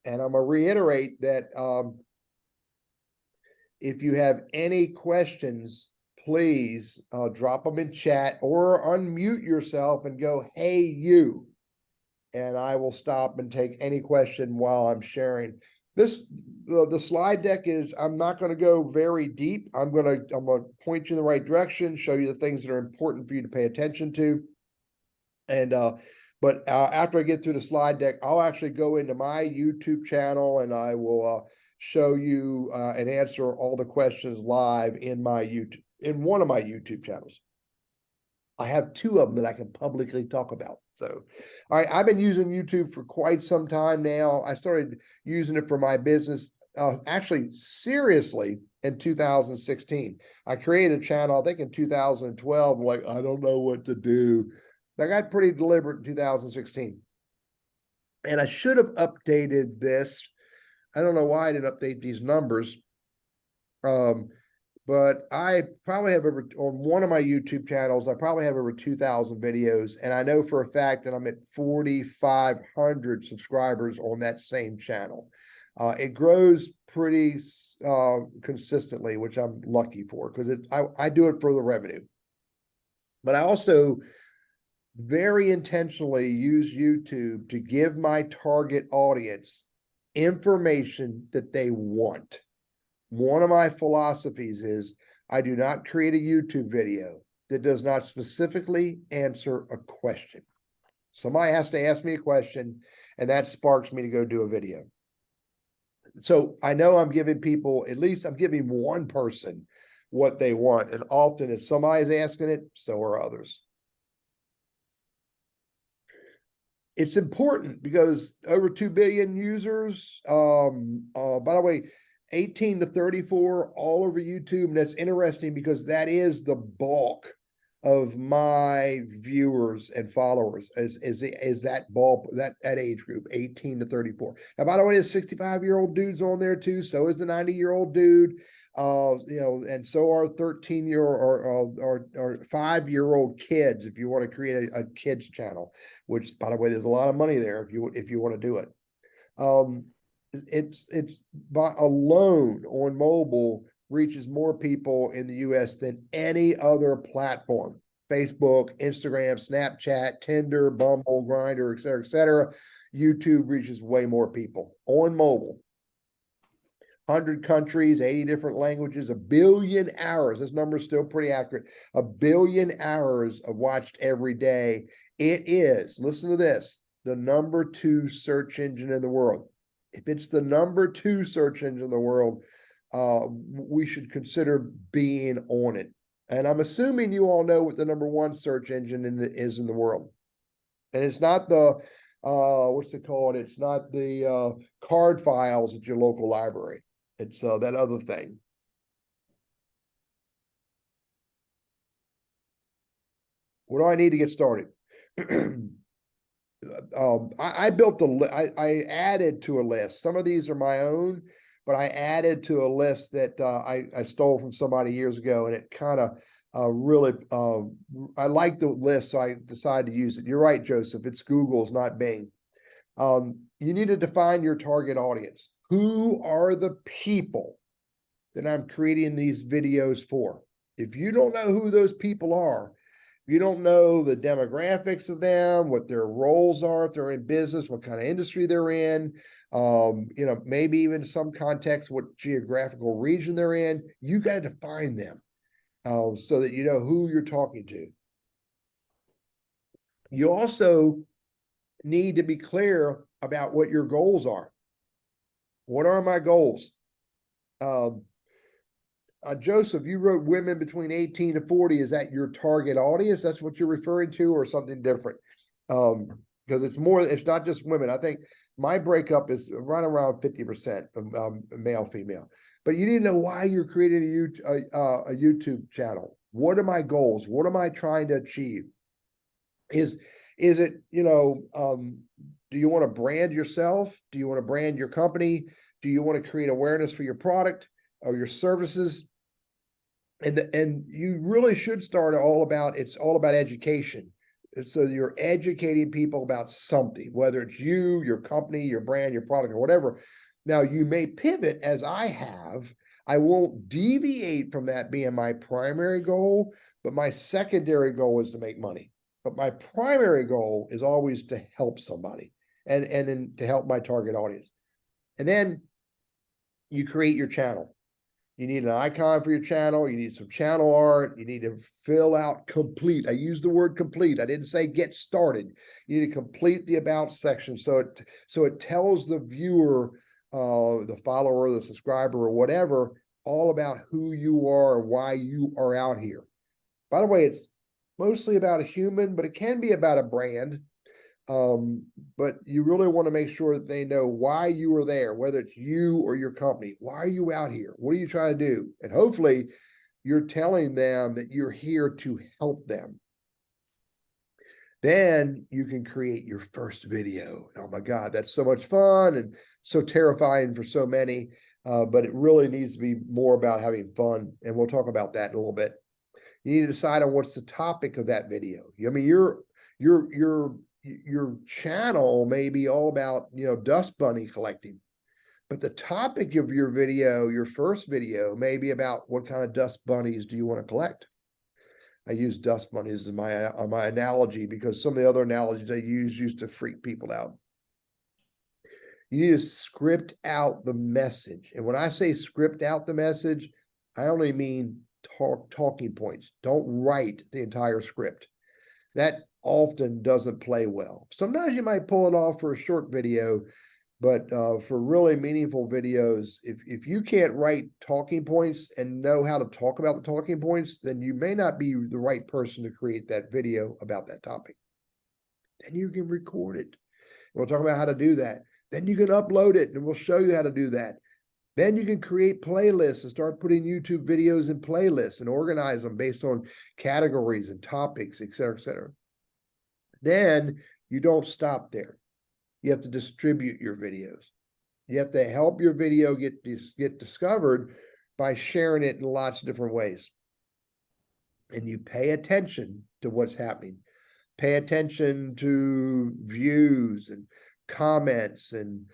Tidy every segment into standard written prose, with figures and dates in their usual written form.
And I'm going to reiterate that if you have any questions, please drop them in chat or unmute yourself and go, "Hey, you." And I will stop and take any question while I'm sharing. The slide deck is, I'm not going to go very deep. I'm going to point you in the right direction, show you the things that are important for you to pay attention to. And but after I get through the slide deck, I'll actually go into my YouTube channel and I will show you and answer all the questions live in one of my YouTube channels. I have two of them that I can publicly talk about. So, all right, I've been using YouTube for quite some time now. I started using it for my business, actually seriously, in 2016. I created a channel, I think in 2012, like, I don't know what to do. I got pretty deliberate in 2016. And I should have updated this. I don't know why I didn't update these numbers. But I probably have on one of my YouTube channels, I probably have over 2,000 videos. And I know for a fact that I'm at 4,500 subscribers on that same channel. It grows pretty consistently, which I'm lucky for, because I do it for the revenue. But I also very intentionally use YouTube to give my target audience information that they want. One of my philosophies is I do not create a YouTube video that does not specifically answer a question. Somebody has to ask me a question, and that sparks me to go do a video. So I know I'm giving people, at least I'm giving one person what they want. And often if somebody's asking it, so are others. It's important because over 2 billion users, by the way, 18 to 34 all over YouTube. And that's interesting because that is the bulk of my viewers and followers is that age group, 18 to 34. Now, by the way, there's 65-year-old dudes on there too. So is the 90-year-old dude, and so are 13-year or 5-year-old kids. If you want to create a kids channel, which by the way, there's a lot of money there if you want to do it. It's by alone on mobile reaches more people in the US than any other platform. Facebook, Instagram, Snapchat, Tinder, Bumble, Grindr, et cetera, et cetera. YouTube reaches way more people on mobile. 100 countries, 80 different languages, 1 billion hours. This number is still pretty accurate. 1 billion hours of watched every day. It is, listen to this, the #2 search engine in the world. If it's the #2 search engine in the world, we should consider being on it. And I'm assuming you all know what the #1 search engine is in the world. And it's not the, what's it called? It's not the card files at your local library. It's that other thing. What do I need to get started? I built I added to a list. Some of these are my own, but I added to a list that I stole from somebody years ago, and it kind of really, I like the list, so I decided to use it. You're right, Joseph. It's Google's, not Bing. You need to define your target audience. Who are the people that I'm creating these videos for? If you don't know who those people are, you don't know the demographics of them, what their roles are, if they're in business, what kind of industry they're in, maybe even some context, what geographical region they're in, you got to define them so that you know who you're talking to. You also need to be clear about what your goals are. What are my goals? Joseph, you wrote women between 18 to 40. Is that your target audience? That's what you're referring to, or something different? Because it's not just women. I think my breakup is right around 50% of male, female. But you need to know why you're creating a YouTube channel. What are my goals? What am I trying to achieve? Is it, do you want to brand yourself? Do you want to brand your company? Do you want to create awareness for your product or your services? And you really should start it's all about education. So you're educating people about something, whether it's you, your company, your brand, your product, or whatever. Now, you may pivot as I have. I won't deviate from that being my primary goal, but my secondary goal is to make money. But my primary goal is always to help somebody and then to help my target audience. And then you create your channel. You need an icon for your channel. You need some channel art. You need to fill out complete. I use the word complete. I didn't say get started. You need to complete the about section so it tells the viewer, the follower, the subscriber, or whatever, all about who you are and why you are out here. By the way, it's mostly about a human, but it can be about a brand. But you really want to make sure that they know why you are there, whether it's you or your company. Why are you out here? What are you trying to do? And hopefully you're telling them that you're here to help them. Then you can create your first video. Oh my God, that's so much fun and so terrifying for so many. But it really needs to be more about having fun. And we'll talk about that in a little bit. You need to decide on what's the topic of that video. I mean, your channel may be all about, dust bunny collecting, but the topic of your video, your first video, may be about what kind of dust bunnies do you want to collect. I use dust bunnies as my analogy because some of the other analogies I used to freak people out. You need to script out the message. And when I say script out the message, I only mean talking points. Don't write the entire script. That often doesn't play well. Sometimes you might pull it off for a short video, but for really meaningful videos, if you can't write talking points and know how to talk about the talking points, then you may not be the right person to create that video about that topic. Then you can record it. We'll talk about how to do that. Then you can upload it and we'll show you how to do that. Then you can create playlists and start putting YouTube videos in playlists and organize them based on categories and topics, et cetera, et cetera. Then you don't stop there. You have to distribute your videos. You have to help your video get discovered by sharing it in lots of different ways. And you pay attention to what's happening. Pay attention to views and comments and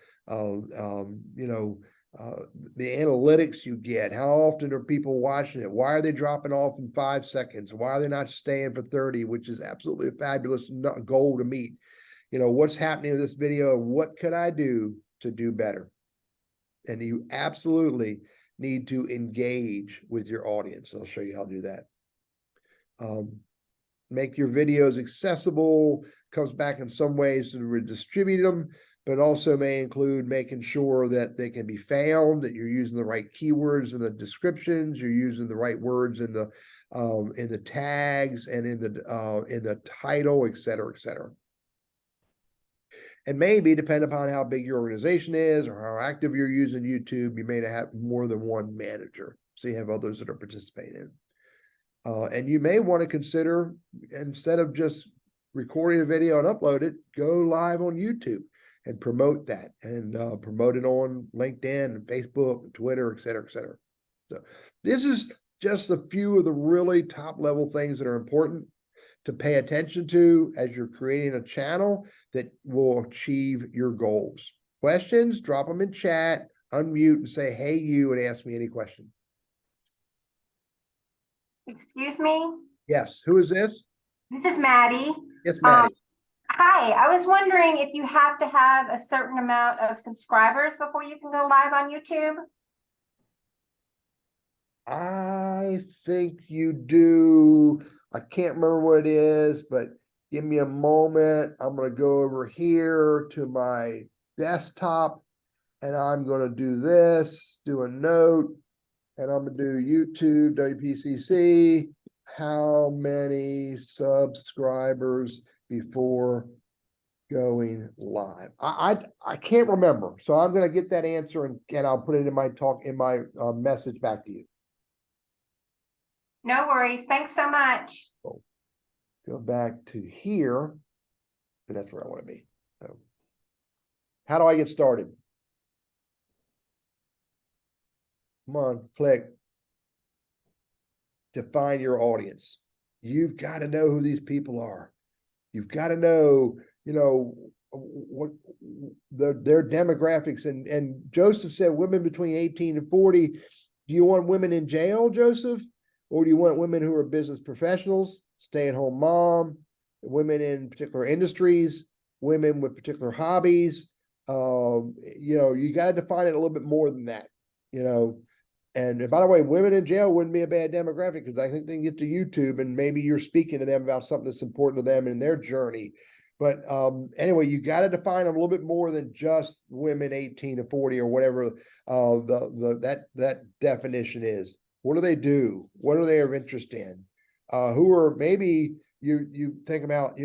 the analytics you get. How often are people watching it? Why are they dropping off in 5 seconds? Why are they not staying for 30, which is absolutely a fabulous goal to meet? What's happening with this video? What could I do to do better? And you absolutely need to engage with your audience. I'll show you how to do that. Make your videos accessible, comes back in some ways to redistribute them, but also may include making sure that they can be found, that you're using the right keywords in the descriptions, you're using the right words in the tags and in the title, et cetera, et cetera. And maybe, depending upon how big your organization is or how active you're using YouTube, you may have more than one manager. So you have others that are participating. And you may want to consider, instead of just recording a video and upload it, go live on YouTube and promote that and promote it on LinkedIn and Facebook and Twitter, et cetera, et cetera. So this is just a few of the really top level things that are important to pay attention to as you're creating a channel that will achieve your goals. Questions, drop them in chat, unmute and say, hey, you, and ask me any question. Excuse me? Yes, who is this? This is Maddie. Yes, Maddie. Hi, I was wondering if you have to have a certain amount of subscribers before you can go live on YouTube? I think you do. I can't remember what it is, but give me a moment. I'm going to go over here to my desktop and I'm going to do this, do a note, and I'm going to do YouTube, WPCC. How many subscribers before going live? I can't remember. So I'm going to get that answer and I'll put it in my message back to you. No worries. Thanks so much. So go back to here, and that's where I want to be. So how do I get started? Come on, click. Define your audience. You've got to know who these people are. You've got to know, what their demographics. And Joseph said women between 18 and 40. Do you want women in jail, Joseph? Or do you want women who are business professionals, stay-at-home mom, women in particular industries, women with particular hobbies? You got to define it a little bit more than that, And by the way, women in jail wouldn't be a bad demographic, because I think they can get to YouTube and maybe you're speaking to them about something that's important to them in their journey. But anyway, you got to define a little bit more than just women 18 to 40 or whatever that definition is. What do they do? What are they of interest in? Who are maybe you think about,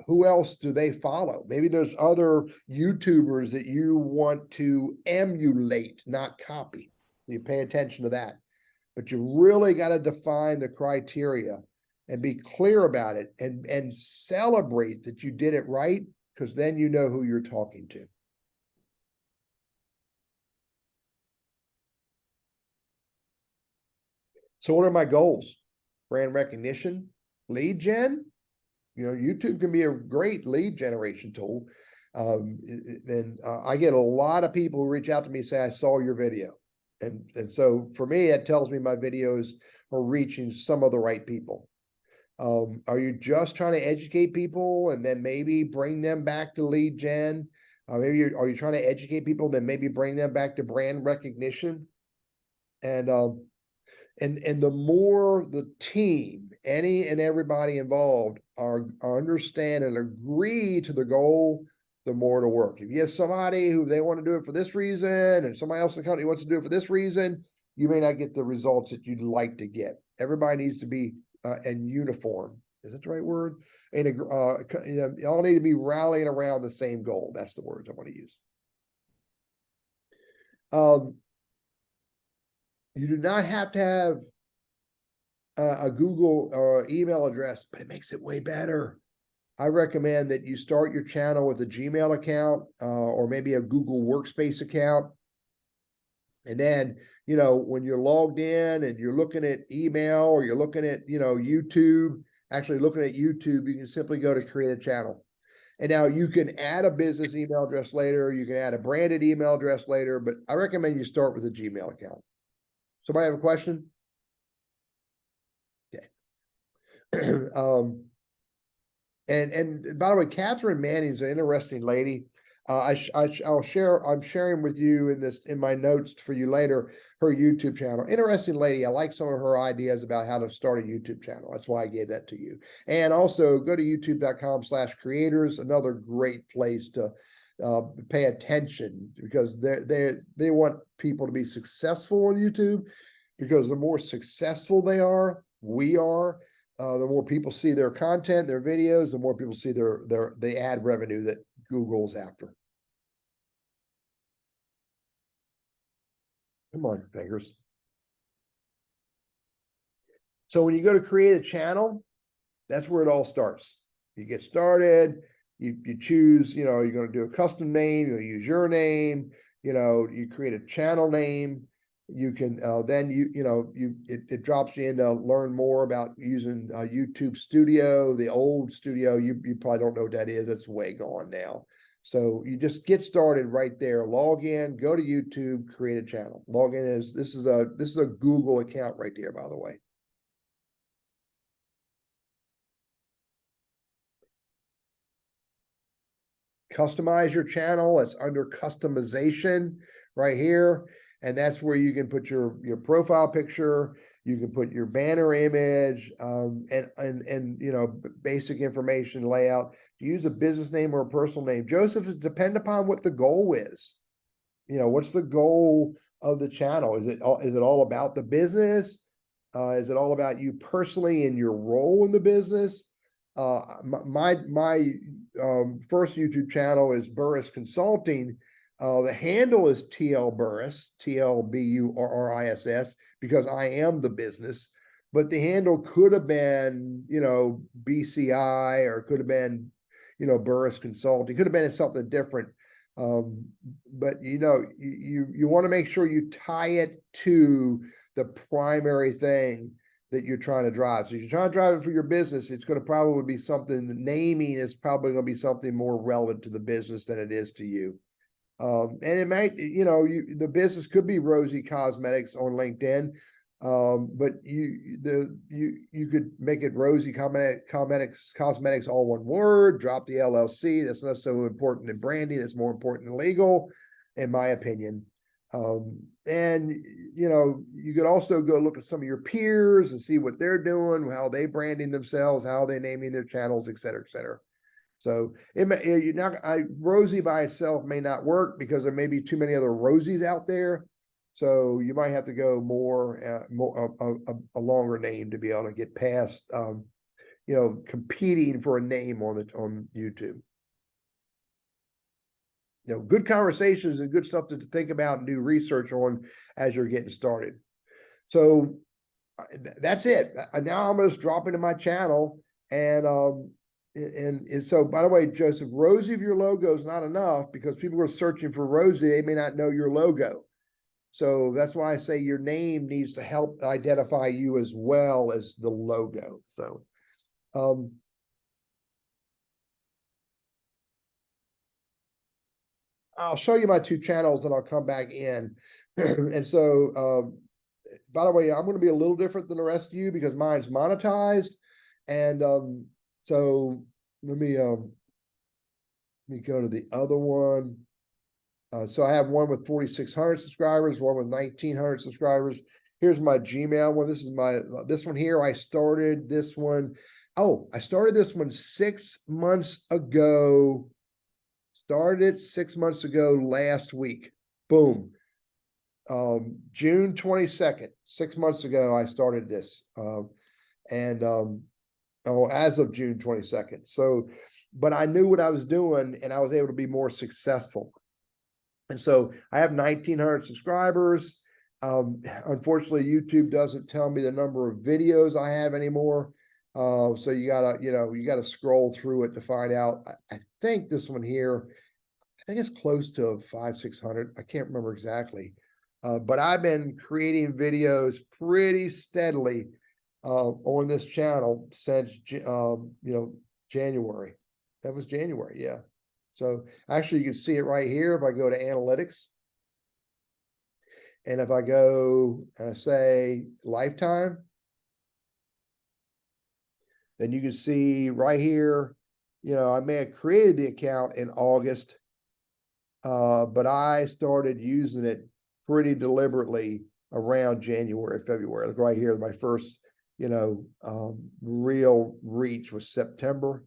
who else do they follow? Maybe there's other YouTubers that you want to emulate, not copy. So you pay attention to that. But you really got to define the criteria and be clear about it and celebrate that you did it right, because then you know who you're talking to. So what are my goals? Brand recognition, lead gen. YouTube can be a great lead generation tool. I get a lot of people who reach out to me and say, I saw your video. And so for me, it tells me my videos are reaching some of the right people. Are you just trying to educate people and then maybe bring them back to lead gen? Are you trying to educate people, then maybe bring them back to brand recognition? And the more the team, any and everybody involved are understand and agree to the goal, the more to work. If you have somebody who they want to do it for this reason and somebody else in the company wants to do it for this reason, you may not get the results that you'd like to get. Everybody needs to be in uniform. Is that the right word? And you all need to be rallying around the same goal. That's the words I want to use. You do not have to have a Google or email address, but it makes it way better. I recommend that you start your channel with a Gmail account or maybe a Google Workspace account. And then, when you're logged in and you're looking at email or you're looking at, YouTube, actually looking at YouTube, you can simply go to create a channel. And now you can add a business email address later. You can add a branded email address later, but I recommend you start with a Gmail account. Somebody have a question? Okay. And by the way, Catherine Manning's an interesting lady. I'm sharing with you in my notes for you later, her YouTube channel. Interesting lady. I like some of her ideas about how to start a YouTube channel. That's why I gave that to you. And also go to youtube.com/creators, another great place to pay attention, because they want people to be successful on YouTube, because the more successful we are, the more people see their content, their videos, the more people see the ad revenue that Google's after. Come on, fingers. So when you go to create a channel, that's where it all starts. You get started, you choose, you're going to do a custom name, you're going to use your name, you create a channel name. You can then it drops you in to learn more about using YouTube Studio, the old Studio. You probably don't know what that is. It's way gone now. So you just get started right there. Log in, go to YouTube, create a channel. Log in this is a Google account right there, by the way. Customize your channel. It's under customization right here. And that's where you can put your profile picture, you can put your banner image, and basic information, layout. Use a business name or a personal name. Joseph, it depends upon what the goal is. What's the goal of the channel? Is it all about the business? Is it all about you personally and your role in the business? My first YouTube channel is Burriss Consulting. The handle is TL Burriss, TLBURRISS, because I am the business. But the handle could have been, BCI, or could have been, Burriss Consulting. Could have been something different. But you want to make sure you tie it to the primary thing that you're trying to drive. So if you're trying to drive it for your business, it's going to probably be something, the naming is probably going to be something more relevant to the business than it is to you. And it might, the business could be Rosie Cosmetics on LinkedIn. But you could make it Rosie Cosmetics, all one word, drop the LLC. That's not so important in branding. That's more important in legal, in my opinion. And you could also go look at some of your peers and see what they're doing, how they branding themselves, how they naming their channels, et cetera, et cetera. So it may, Rosie by itself may not work because there may be too many other Rosies out there. So you might have to go a longer name to be able to get past, competing for a name on YouTube. Good conversations and good stuff to think about and do research on as you're getting started. So that's it. Now I'm going to drop into my channel and so, by the way, Joseph, Rosie of your logo is not enough because people are searching for Rosie. They may not know your logo. So that's why I say your name needs to help identify you as well as the logo. So, I'll show you my two channels and I'll come back in. And so, by the way, I'm going to be a little different than the rest of you because mine's monetized. And so let me go to the other one. So I have one with 4,600 subscribers, one with 1,900 subscribers. Here's my Gmail one. This is this one here. I started this one. Oh, I started this one 6 months ago. Started it 6 months ago last week. Boom. June 22nd, 6 months ago, I started this. As of June 22nd. So, but I knew what I was doing and I was able to be more successful. And so I have 1,900 subscribers. Unfortunately, YouTube doesn't tell me the number of videos I have anymore. So you gotta scroll through it to find out. I think this one here, I think it's close to 500-600. I can't remember exactly. But I've been creating videos pretty steadily on this channel since January. That was January, yeah. So actually you can see it right here if I go to analytics. And if I go and say lifetime, then you can see right here, I may have created the account in August, but I started using it pretty deliberately around January, February. Like right here, my first, real reach was September,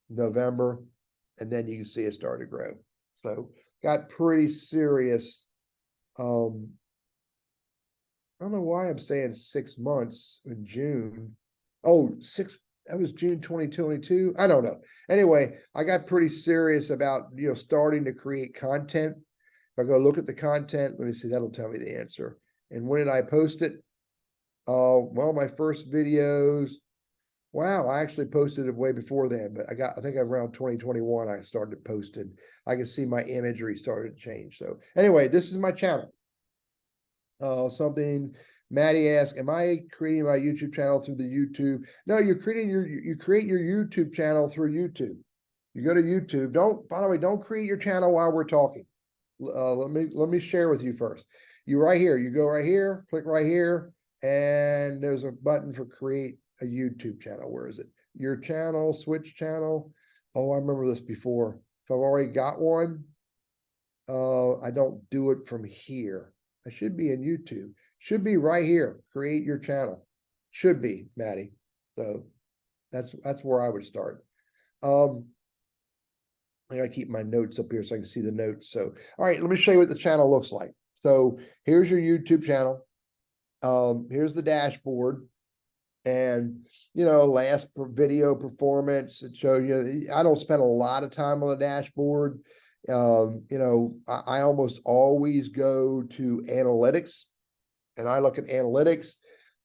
November, and then you can see it started to grow. So got pretty serious. I don't know why I'm saying 6 months in June. Oh, that was June 2022. I don't know. Anyway, I got pretty serious about, starting to create content. If I go look at the content, let me see, that'll tell me the answer. And when did I post it? Well, my first videos, wow, I actually posted it way before then, but I think around 2021, I started posting. I can see my imagery started to change. So anyway, this is my channel. Something Maddie asked, am I creating my YouTube channel through the YouTube? No, you create your YouTube channel through YouTube. You go to YouTube. By the way, don't create your channel while we're talking. Let me share with you first. You go right here, click right here, and there's a button for create a YouTube channel. Where is it? Your channel, switch channel. Oh, I remember this before. If I've already got one, I don't do it from here. I should be in YouTube. Should be right here. Create your channel. Should be, Maddie. So that's where I would start. I gotta keep my notes up here so I can see the notes. So, all right, let me show you what the channel looks like. So here's your YouTube channel. Here's the dashboard. And, last video performance, it shows you, I don't spend a lot of time on the dashboard. I almost always go to analytics and I look at analytics.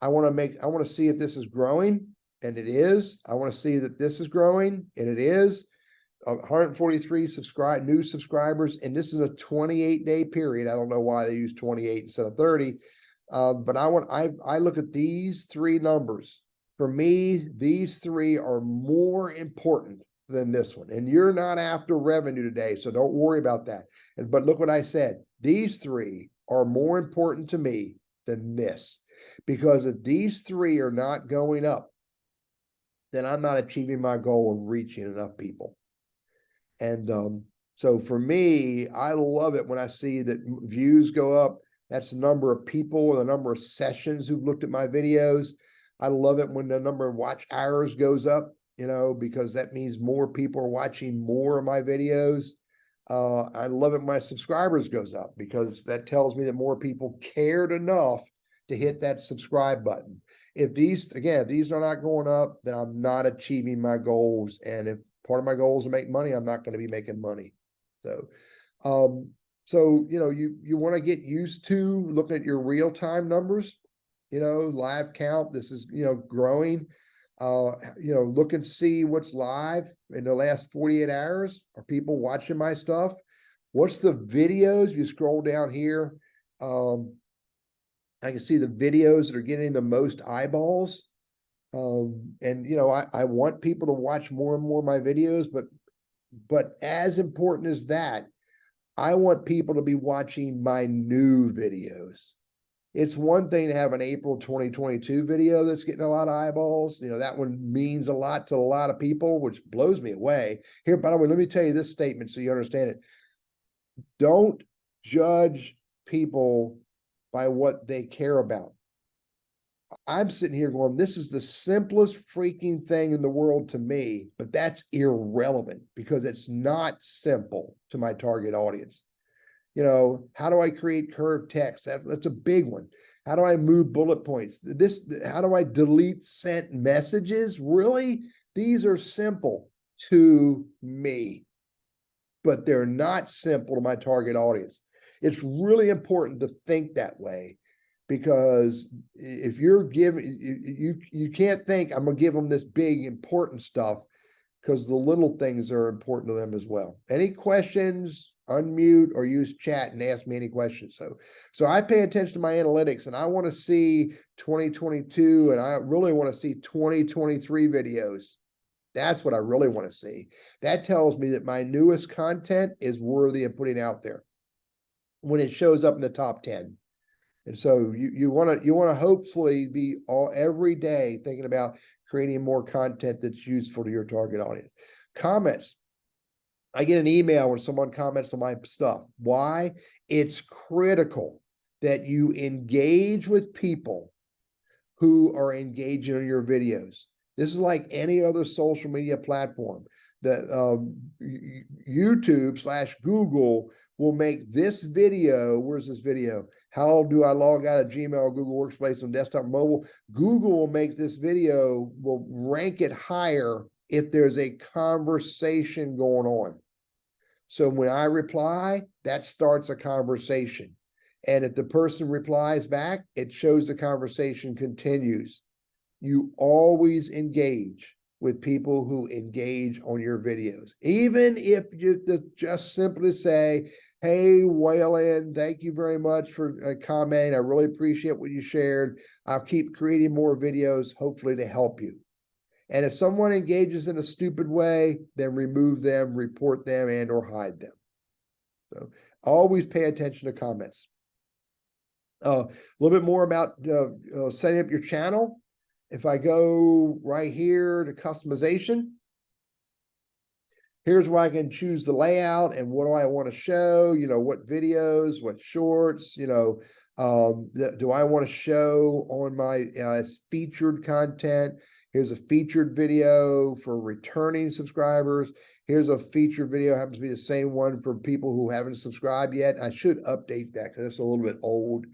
I want to see if this is growing, and it is. I want to see that this is growing, and it is. 143 new subscribers, and this is a 28-day period. I don't know why they use 28 instead of 30. But I look at these three numbers. For me, these three are more important than this one. And you're not after revenue today, so don't worry about that. But look what I said. These three are more important to me than this. Because if these three are not going up, then I'm not achieving my goal of reaching enough people. And so for me, I love it when I see that views go up. That's the number of people, the number of sessions who've looked at my videos. I love it when the number of watch hours goes up, because that means more people are watching more of my videos. I love it when my subscribers goes up because that tells me that more people cared enough to hit that subscribe button. If these are not going up, then I'm not achieving my goals. And if part of my goal is to make money, I'm not going to be making money. So, you want to get used to looking at your real-time numbers, live count. This is, growing. Look and see what's live in the last 48 hours. Are people watching my stuff? What's the videos? You scroll down here. I can see the videos that are getting the most eyeballs. I want people to watch more and more of my videos, but as important as that, I want people to be watching my new videos. It's one thing to have an April 2022 video that's getting a lot of eyeballs. That one means a lot to a lot of people, which blows me away. Here, by the way, let me tell you this statement so you understand it. Don't judge people by what they care about. I'm sitting here going, this is the simplest freaking thing in the world to me, but that's irrelevant because it's not simple to my target audience. How do I create curved text? That's a big one. How do I move bullet points? How do I delete sent messages? Really? These are simple to me, but they're not simple to my target audience. It's really important to think that way because if you're giving, you can't think I'm going to give them this big important stuff because the little things are important to them as well. Any questions? Unmute or use chat and ask me any questions. So I pay attention to my analytics and I want to see 2022 and I really want to see 2023 videos. That's what I really want to see. That tells me that my newest content is worthy of putting out there when it shows up in the top 10. And so you want to hopefully be every day thinking about creating more content that's useful to your target audience. Comments. I get an email when someone comments on my stuff. Why? It's critical that you engage with people who are engaging on your videos. This is like any other social media platform. That YouTube/Google will make this video. Where's this video? How do I log out of Gmail or Google Workspace on desktop mobile? Google will make this video, will rank it higher if there's a conversation going on. So when I reply, that starts a conversation. And if the person replies back, it shows the conversation continues. You always engage with people who engage on your videos. Even if you just simply say, hey, Waylon, thank you very much for commenting. I really appreciate what you shared. I'll keep creating more videos, hopefully to help you. And if someone engages in a stupid way, then remove them, report them, and or hide them. So always pay attention to comments. A little bit more about setting up your channel. If I go right here to customization, here's where I can choose the layout and what do I want to show, what videos, what shorts, do I want to show on my featured content? Here's a featured video for returning subscribers. Here's a featured video, happens to be the same one for people who haven't subscribed yet. I should update that because it's a little bit old.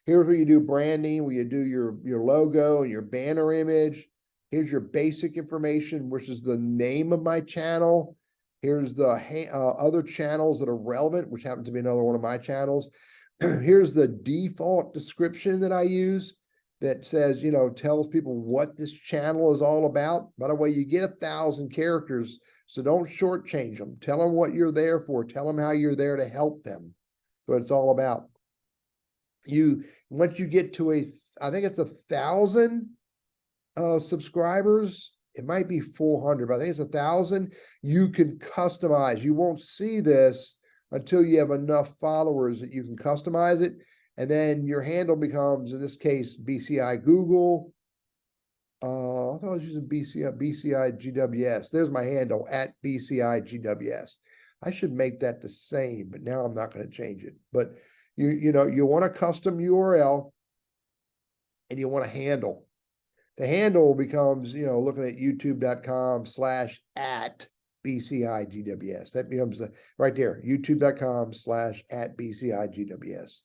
Here's where you do branding, where you do your logo and your banner image. Here's your basic information, which is the name of my channel. Here's the other channels that are relevant, which happen to be another one of my channels. Here's the default description that I use that says, tells people what this channel is all about. By the way, you get 1,000 characters, so don't shortchange them. Tell them what you're there for. Tell them how you're there to help them. What it's all about. once you get to I think it's 1,000 subscribers, it might be 400, but I think it's 1,000. You can customize. You won't see this until you have enough followers that you can customize it. And then your handle becomes, in this case, BCI Google. I thought I was using BCI GWS. There's my handle, at BCI GWS. I should make that the same, but now I'm not going to change it. But you want a custom URL and you want a handle. The handle becomes, looking at youtube.com/@BCIGWS. That becomes right there, youtube.com/@BCIGWS.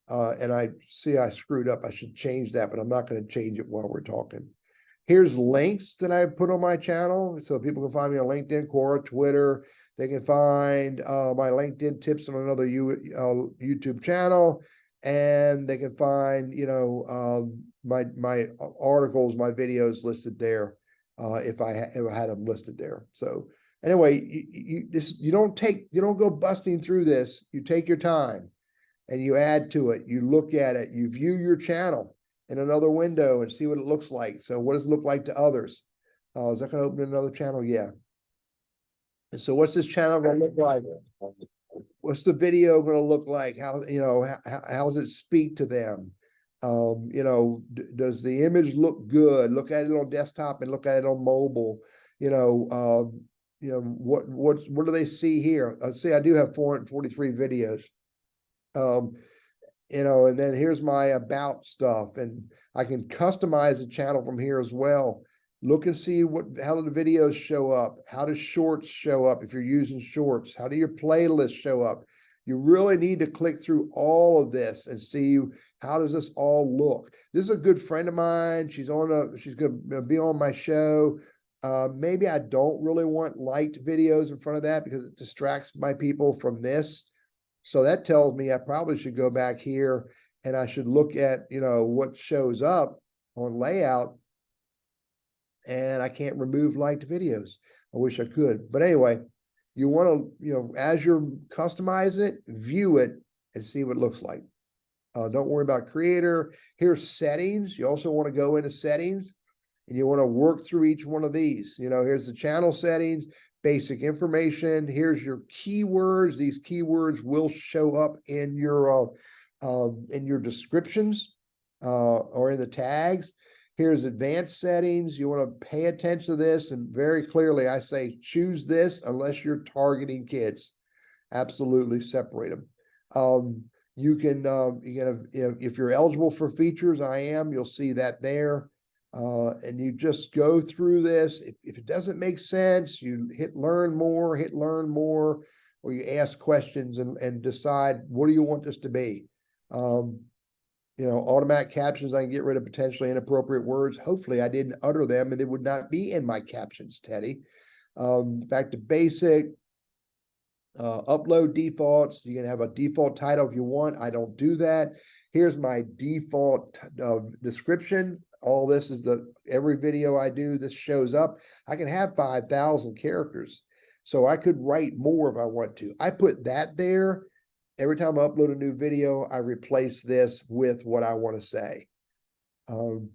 And I see I screwed up. I should change that, but I'm not going to change it while we're talking. Here's links that I put on my channel, so people can find me on LinkedIn, Quora, Twitter. They can find my LinkedIn tips on another YouTube channel, and they can find my articles, my videos listed there if I had them listed there. So anyway, you don't go busting through this. You take your time and you add to it. You look at it. You view your channel in another window and see what it looks like. So what does it look like to others? Is that going to open another channel? Yeah. And so what's this channel going to look like? What's the video going to look like? How does it speak to them? Does the image look good? Look at it on desktop and look at it on mobile. What do they see here? See, I do have 443 videos. And then here's my about stuff, and I can customize the channel from here as well. Look and see how do the videos show up? How do shorts show up if you're using shorts? How do your playlists show up? You really need to click through all of this and see how does this all look. This is a good friend of mine. She's going to be on my show. Maybe I don't really want liked videos in front of that because it distracts my people from this. So that tells me I probably should go back here and I should look at, what shows up on layout. And I can't remove liked videos. I wish I could. But anyway, you want to, as you're customizing it, view it and see what it looks like. Don't worry about creator. Here's settings. You also want to go into settings and you want to work through each one of these. Here's the channel settings, basic information. Here's your keywords. These keywords will show up in your descriptions or in the tags. Here's advanced settings. You want to pay attention to this, and very clearly I say choose this unless you're targeting kids. Absolutely separate them. You can if you're eligible for features, I am. You'll see that there. And you just go through this. If it doesn't make sense, you hit learn more, or you ask questions and decide, what do you want this to be? Automatic captions, I can get rid of potentially inappropriate words. Hopefully I didn't utter them and it would not be in my captions, Teddy. Back to basic. Upload defaults. You can have a default title if you want. I don't do that. Here's my default description. All this is every video I do, this shows up. I can have 5,000 characters. So I could write more if I want to. I put that there. Every time I upload a new video, I replace this with what I want to say. And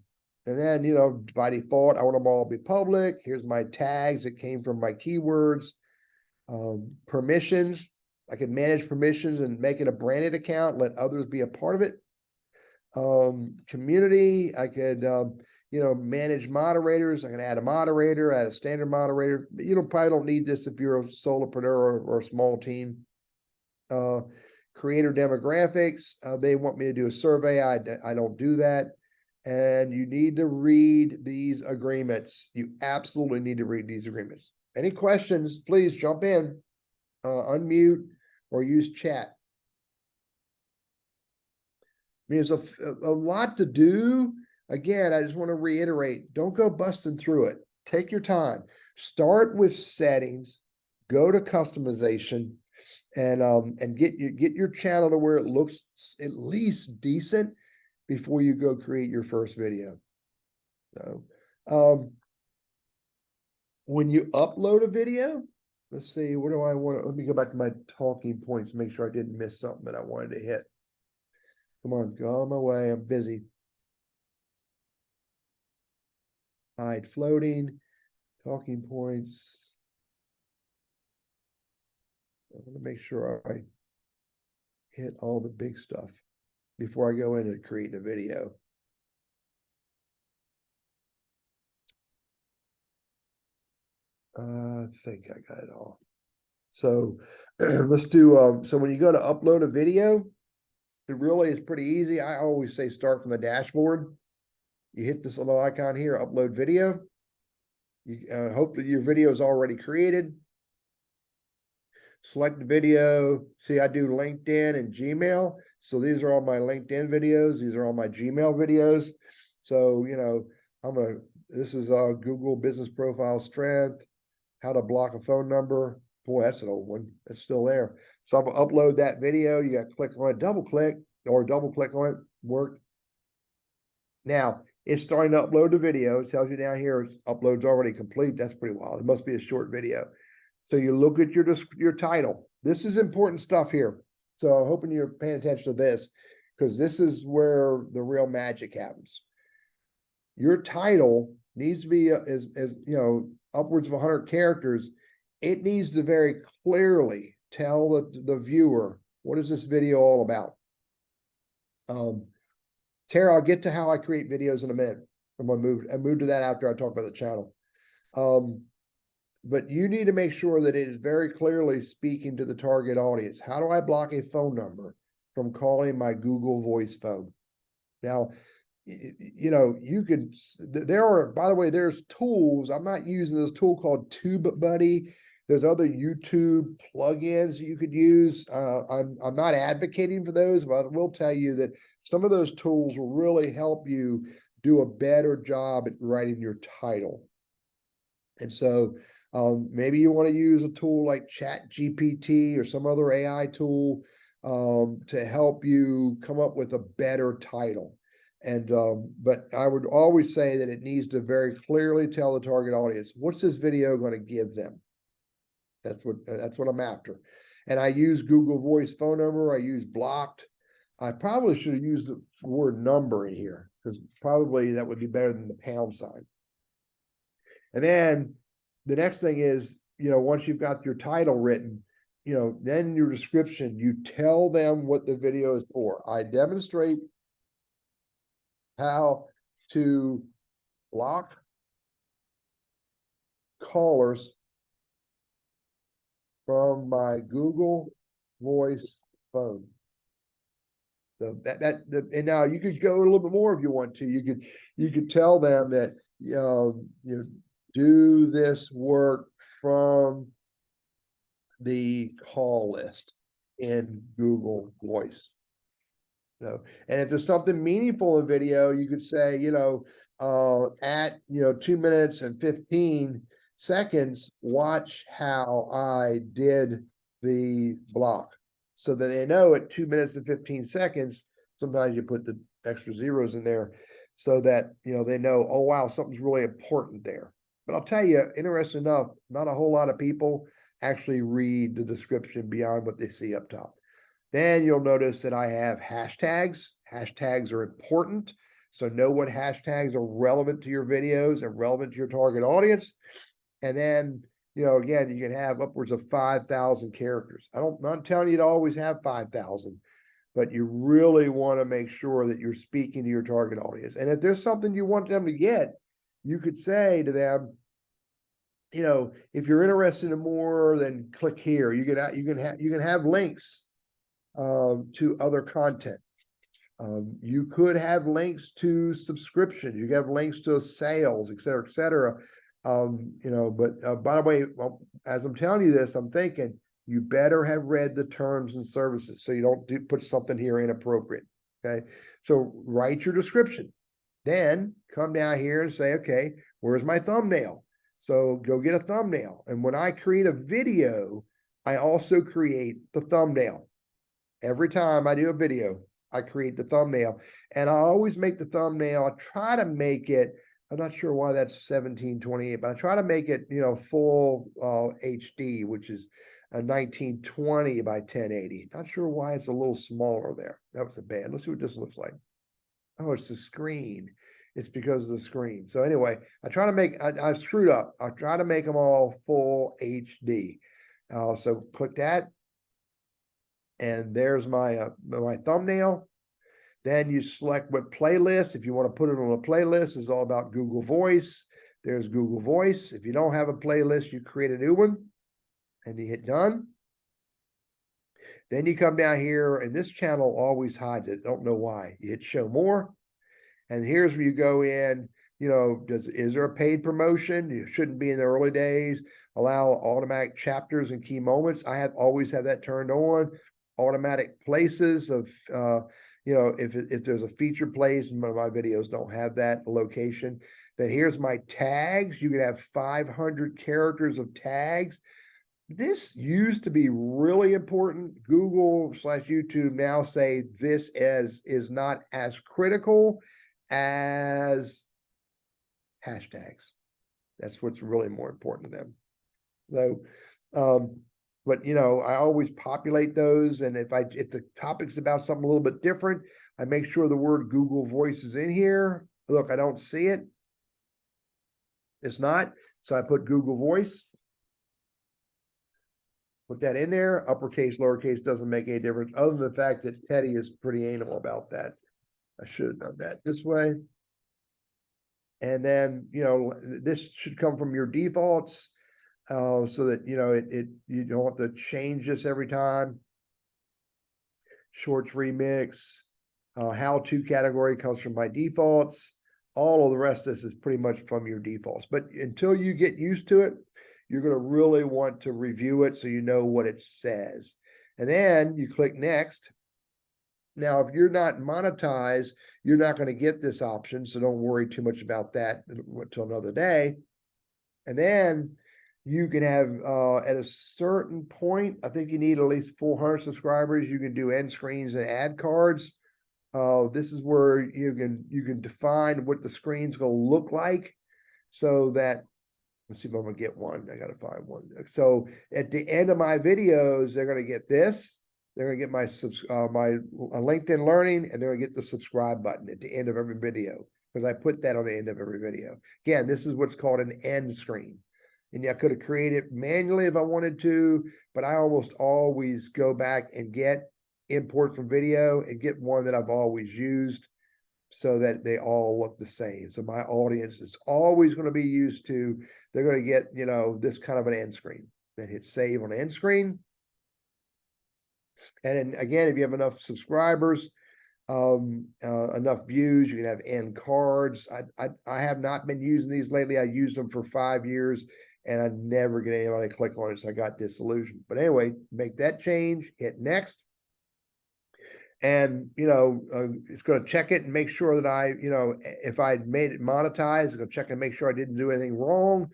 then, by default, I want them all to be public. Here's my tags that came from my keywords. Permissions. I can manage permissions and make it a branded account, let others be a part of it. Community, I could, manage moderators. I can add a moderator, add a standard moderator. You probably don't need this if you're a solopreneur or a small team. Creator demographics, they want me to do a survey. I don't do that. And you need to read these agreements. You absolutely need to read these agreements. Any questions, please jump in, unmute, or use chat. I mean, there's a lot to do. Again, I just want to reiterate, don't go busting through it. Take your time. Start with settings, go to customization, and get your channel to where it looks at least decent before you go create your first video. So when you upload a video, let's see, what do I want? Let me go back to my talking points, make sure I didn't miss something that I wanted to hit. Come on, go on my way. I'm busy. Hide floating, talking points. I want to make sure I hit all the big stuff before I go into creating a video. I think I got it all. So let's do, so when you go to upload a video, it really is pretty easy. I always say start from the dashboard. You hit this little icon here, upload video. You hope that your video is already created. Select the video. See, I do LinkedIn and Gmail. So these are all my LinkedIn videos. These are all my Gmail videos. So, you know, this is Google Business Profile Strength, how to block a phone number. Boy, that's an old one. It's still there. So I'm gonna upload that video. You got to click on it, double click on it, work. Now it's starting to upload the video. It tells you down here, upload's already complete. That's pretty wild. It must be a short video. So you look at your title. This is important stuff here. So I'm hoping you're paying attention to this, because this is where the real magic happens. Your title needs to be as you know, upwards of 100 characters. It needs to very clearly tell the viewer, what is this video all about? Tara, I'll get to how I create videos in a minute. I'm gonna move to that after I talk about the channel. But you need to make sure that it is very clearly speaking to the target audience. How do I block a phone number from calling my Google Voice phone? Now, you know, you could, there are, by the way, there's tools. I'm not using this tool called TubeBuddy. There's other YouTube plugins you could use. I'm not advocating for those, but I will tell you that some of those tools will really help you do a better job at writing your title. And so maybe you want to use a tool like ChatGPT or some other AI tool to help you come up with a better title. And but I would always say that it needs to very clearly tell the target audience, what's this video going to give them? That's what I'm after. And I use Google Voice phone number. I use blocked. I probably should have used the word number in here, because probably that would be better than the pound sign. And then the next thing is, you know, once you've got your title written, you know, then your description, you tell them what the video is for. I demonstrate how to block callers from my Google Voice phone. So and now you could go a little bit more if you want to. You could tell them that you do this work from the call list in Google Voice. So, and if there's something meaningful in video, you could say, at 2 minutes and 15 seconds, watch how I did the block, so that they know at 2 minutes and 15 seconds. Sometimes you put the extra zeros in there so that they know, oh wow, something's really important there. But I'll tell you, interesting enough, not a whole lot of people actually read the description beyond what they see up top. Then you'll notice that I have hashtags. Hashtags are important. So know what hashtags are relevant to your videos and relevant to your target audience. And then, again, you can have upwards of 5,000 characters. I'm not telling you to always have 5,000, but you really want to make sure that you're speaking to your target audience. And if there's something you want them to get, you could say to them, if you're interested in more, then click here. You can have links to other content. You could have links to subscriptions. You can have links to sales, et cetera, et cetera. But by the way, as I'm telling you this, I'm thinking you better have read the terms and services so you don't put something here inappropriate. Okay, so write your description, then come down here and say, okay, where's my thumbnail? So go get a thumbnail. And when I create a video, I also create the thumbnail. Every time I do a video, I create the thumbnail, and I always make the thumbnail. I try to make it, I'm not sure why that's 1728, but I try to make it, full HD, which is a 1920 by 1080. Not sure why it's a little smaller there. That was a bad. Let's see what this looks like. Oh, it's the screen. It's because of the screen. So anyway, I try to make, I screwed up. I try to make them all full HD. So click that. And there's my, my thumbnail. Then you select what playlist. If you want to put it on a playlist, it's all about Google Voice. There's Google Voice. If you don't have a playlist, you create a new one and you hit done. Then you come down here, and this channel always hides it. Don't know why. You hit show more. And here's where you go in, you know, is there a paid promotion? You shouldn't be in the early days. Allow automatic chapters and key moments. I have always had that turned on. Automatic places of, you know, if there's a featured place, and my videos don't have that location, then here's my tags. You can have 500 characters of tags. This used to be really important. Google/YouTube now say this is not as critical as hashtags. That's what's really more important to them. So, but you know, I always populate those, and if the topic's about something a little bit different, I make sure the word Google Voice is in here. Look, I don't see it. It's not, so I put Google Voice. Put that in there. Uppercase, lowercase doesn't make any difference, other than the fact that Teddy is pretty anal about that. I should have done that this way. And then, you know, this should come from your defaults, so that, you know, you don't have to change this every time. Shorts remix, how-to category comes from my defaults. All of the rest of this is pretty much from your defaults. But until you get used to it, you're going to really want to review it so you know what it says. And then you click next. Now, if you're not monetized, you're not going to get this option, so don't worry too much about that until another day. And then you can have, at a certain point, I think you need at least 400 subscribers. You can do end screens and ad cards. This is where you can define what the screen's going to look like, so that, let's see if I'm going to get one. I got to find one. So at the end of my videos, they're going to get this. They're going to get my LinkedIn Learning, and they're going to get the subscribe button at the end of every video, because I put that on the end of every video. Again, this is what's called an end screen. And I could have created it manually if I wanted to, but I almost always go back and get import from video and get one that I've always used, so that they all look the same. So my audience is always going to be used to, they're going to get, you know, this kind of an end screen. Then hit save on end screen. And then again, if you have enough subscribers, enough views, you can have end cards. I have not been using these lately. I used them for 5 years, and I never get anybody to click on it, so I got disillusioned. But anyway, make that change, hit next. And, you know, it's going to check it and make sure that if I made it monetized, it's going to check and make sure I didn't do anything wrong.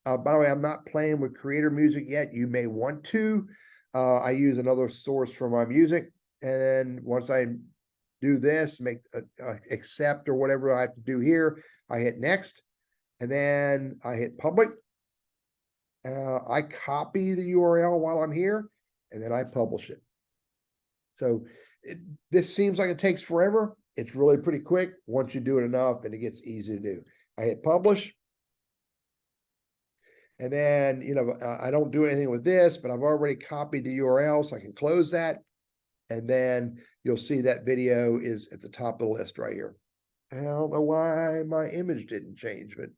By the way, I'm not playing with creator music yet. You may want to. I use another source for my music. And then once I do this, make accept or whatever I have to do here, I hit next. And then I hit public. I copy the URL while I'm here, and then I publish it. So this seems like it takes forever. It's really pretty quick once you do it enough, and it gets easy to do. I hit publish. And then, you know, I don't do anything with this, but I've already copied the URL, so I can close that. And then you'll see that video is at the top of the list right here. I don't know why my image didn't change, but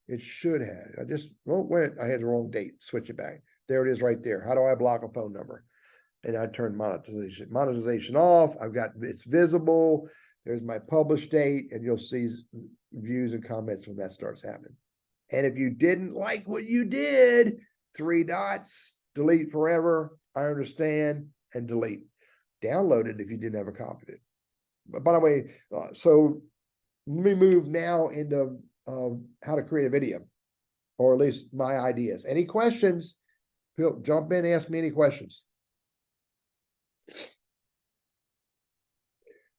it should have. I just, oh, wait, I had the wrong date. Switch it back. There it is right there. How do I block a phone number? And I turn monetization off. I've got, it's visible. There's my publish date, and you'll see views and comments when that starts happening. And if you didn't like what you did, 3 dots, delete forever. I understand, and delete. Download it if you didn't have a copy of it. But by the way, so let me move now into how to create a video, or at least my ideas. Any questions? Jump in, ask me any questions.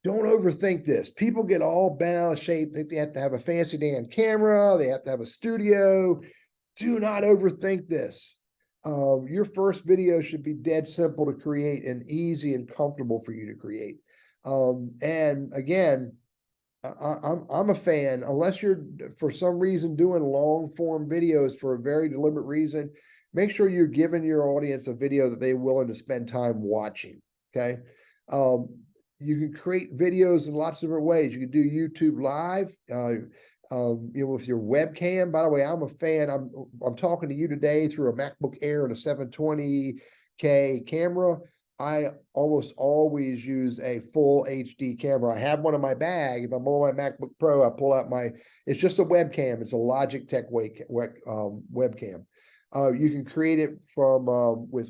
Don't overthink this. People get all bent out of shape. They have to have a fancy damn camera. They have to have a studio. Do not overthink this. your first video should be dead simple to create and easy and comfortable for you to create. And again, I'm a fan, unless you're for some reason doing long form videos for a very deliberate reason, make sure you're giving your audience a video that they're willing to spend time watching. Okay. You can create videos in lots of different ways. You can do YouTube live, with your webcam. By the way, I'm a fan. I'm talking to you today through a MacBook Air and a 720K camera. I almost always use a full HD camera. I have one in my bag. If I'm on my MacBook Pro, I pull out it's just a webcam. It's a Logitech webcam. You can create it from with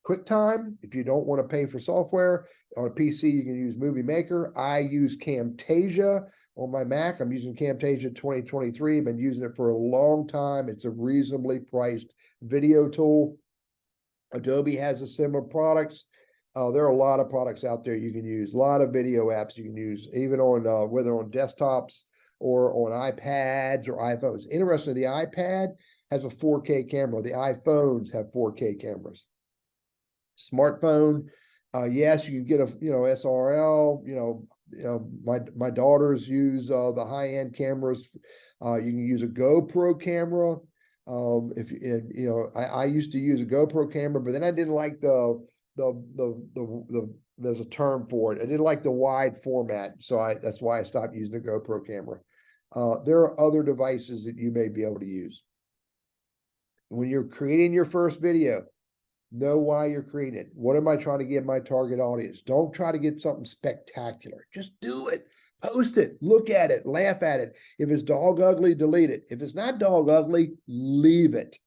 QuickTime. If you don't want to pay for software on a PC, you can use Movie Maker. I use Camtasia on my Mac. I'm using Camtasia 2023. I've been using it for a long time. It's a reasonably priced video tool. Adobe has a similar products. There are a lot of products out there you can use, a lot of video apps you can use, even on whether on desktops or on iPads or iPhones. Interestingly, the iPad has a 4K camera. The iPhones have 4K cameras. Smartphone, yes, you can get a SRL. My daughters use the high-end cameras. You can use a GoPro camera. I used to use a GoPro camera, but then I didn't like there's a term for it. I didn't like the wide format, so that's why I stopped using the GoPro camera. There are other devices that you may be able to use. When you're creating your first video, know why you're creating it. What am I trying to give my target audience? Don't try to get something spectacular. Just do it. Post it. Look at it. Laugh at it. If it's dog ugly, delete it. If it's not dog ugly, leave it.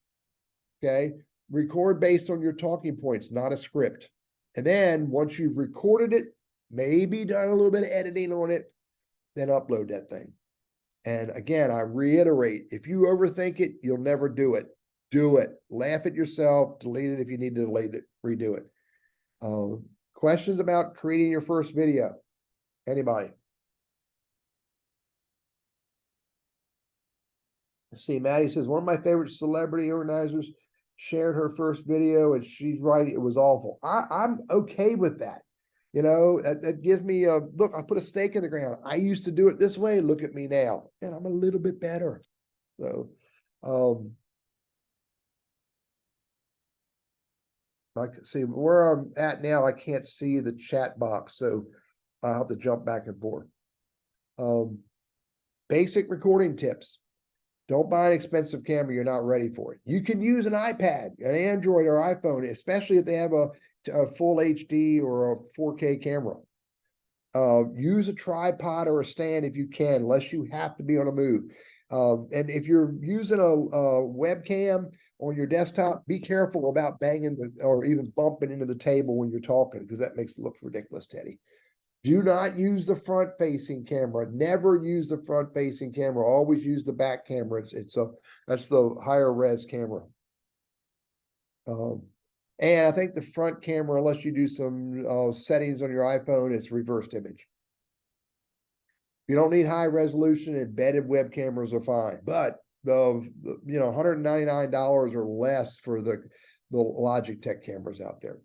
Okay? Record based on your talking points, not a script. And then once you've recorded it, maybe done a little bit of editing on it, then upload that thing. And again, I reiterate, if you overthink it, you'll never do it. Do it. Laugh at yourself. Delete it if you need to delete it. Redo it. Questions about creating your first video? Anybody? Let's see, Maddie says, one of my favorite celebrity organizers shared her first video and she's right, it was awful. I'm okay with that. That gives me a look. I put a stake in the ground. I used to do it this way. Look at me now. And I'm a little bit better. So, see where I'm at now. I can't see the chat box, so I'll have to jump back and forth. Basic recording tips. Don't buy an expensive camera. You're not ready for it. You can use an iPad, an Android or iPhone, especially if they have a full HD or a 4K camera. Use a tripod or a stand if you can, unless you have to be on a move. And if you're using a webcam on your desktop, be careful about banging or even bumping into the table when you're talking, because that makes it look ridiculous, Teddy. Do not use the front-facing camera. Never use the front-facing camera. Always use the back camera. That's the higher res camera. And I think the front camera, unless you do some settings on your iPhone, it's reversed image. You don't need high resolution. Embedded web cameras are fine, but the $199 or less for the Logitech cameras out there.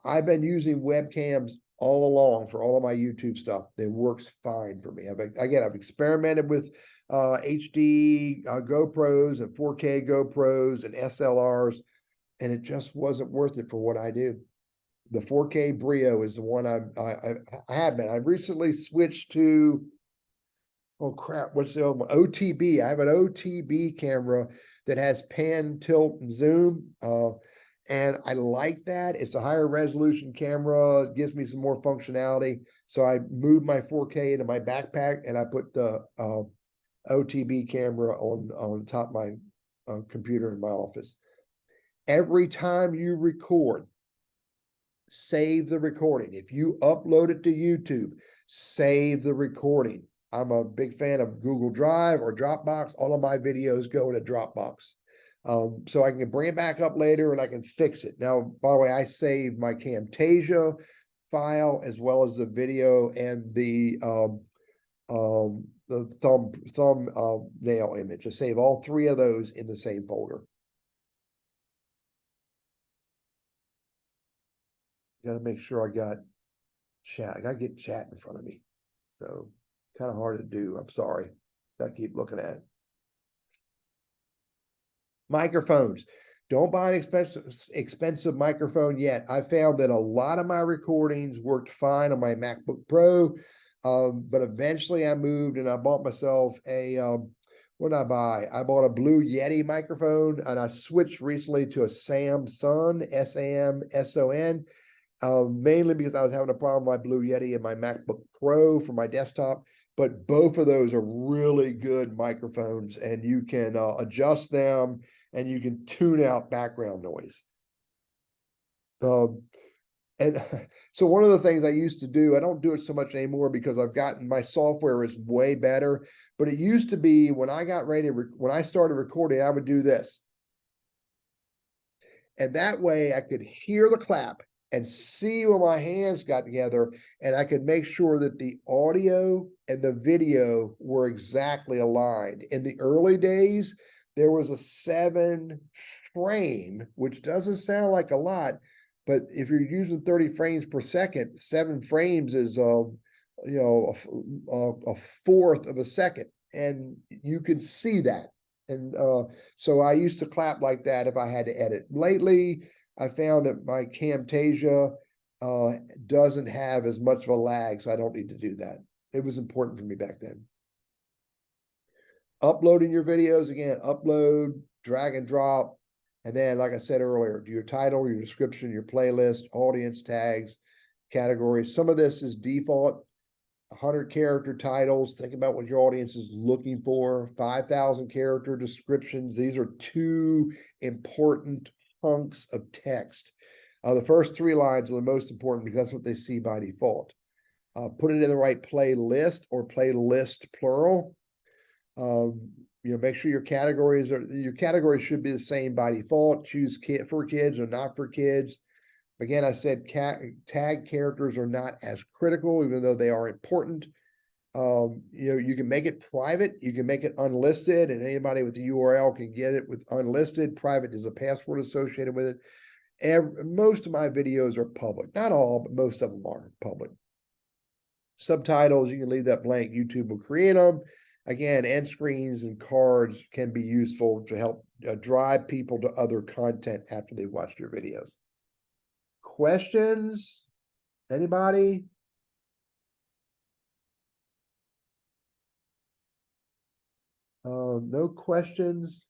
I've been using webcams all along for all of my YouTube stuff. It works fine for me. I've experimented with HD GoPros and 4K GoPros and SLRs, and it just wasn't worth it for what I do. The 4K Brio is the one I have been. I recently switched to, oh crap, what's the other one? OTB. I have an OTB camera that has pan, tilt, and zoom. And I like that. It's a higher resolution camera. It gives me some more functionality. So I moved my 4K into my backpack and I put the OTB camera on top of my computer in my office. Every time you record, save the recording. If you upload it to YouTube, save the recording. I'm a big fan of Google Drive or Dropbox. All of my videos go to Dropbox. So I can bring it back up later and I can fix it. Now, by the way, I save my Camtasia file as well as the video and the thumbnail image. I save all three of those in the same folder. Gotta make sure I got chat. I gotta get chat in front of me. So kind of hard to do. I'm sorry. Gotta keep looking at it. Microphones. Don't buy an expensive microphone yet. I found that a lot of my recordings worked fine on my MacBook Pro, but eventually I moved and I bought myself a what did I buy? I bought a Blue Yeti microphone, and I switched recently to a Samson, SAMSON, mainly because I was having a problem with my Blue Yeti and my MacBook Pro for my desktop. But both of those are really good microphones, and you can adjust them and you can tune out background noise. And so one of the things I used to do, I don't do it so much anymore because I've gotten, my software is way better, but it used to be when I got ready to, when I started recording, I would do this. And that way I could hear the clap and see when my hands got together, and I could make sure that the audio and the video were exactly aligned. In the early days, there was a 7 frame, which doesn't sound like a lot, but if you're using 30 frames per second, 7 frames is a fourth of a second, and you can see that. And so I used to clap like that if I had to edit. Lately, I found that my Camtasia doesn't have as much of a lag, so I don't need to do that. It was important for me back then. Uploading your videos, again, upload, drag and drop. And then, like I said earlier, do your title, your description, your playlist, audience tags, categories. Some of this is default. 100 character titles. Think about what your audience is looking for. 5,000 character descriptions. These are 2 important hunks of text. The first 3 lines are the most important because that's what they see by default. Put it in the right playlist or playlist plural. Make sure your categories should be the same by default. Choose for kids or not for kids. Again, I said tag characters are not as critical, even though they are important. You can make it private, you can make it unlisted, and anybody with the URL can get it with unlisted. Private is a password associated with it. Most of my videos are public. Not all, but most of them are public. Subtitles, you can leave that blank. YouTube will create them. Again, end screens and cards can be useful to help drive people to other content after they've watched your videos. Questions? Anybody? No questions.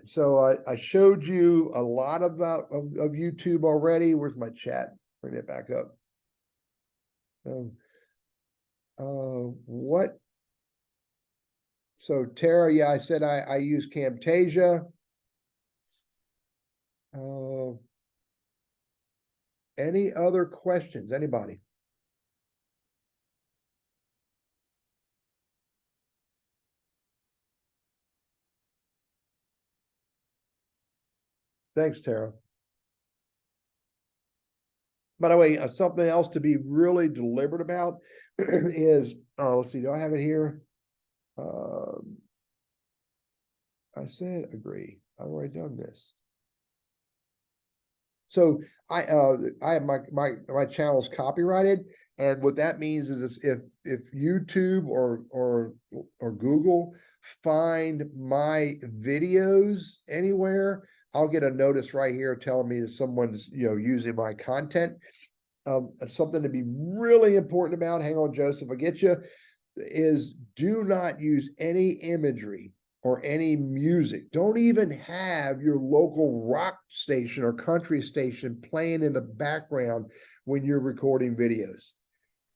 So I showed you a lot of YouTube already. Where's my chat? Bring it back up. What? So Tara, yeah, I said I use Camtasia. Any other questions? Anybody? Thanks, Tara. By the way, something else to be really deliberate about is, let's see, do I have it here? I said agree. I've already done this. So I have my channel's copyrighted, and what that means is if YouTube or Google find my videos anywhere, I'll get a notice right here telling me that someone's using my content. Something to be really important about, hang on, Joseph, I'll get you, is do not use any imagery or any music. Don't even have your local rock station or country station playing in the background when you're recording videos,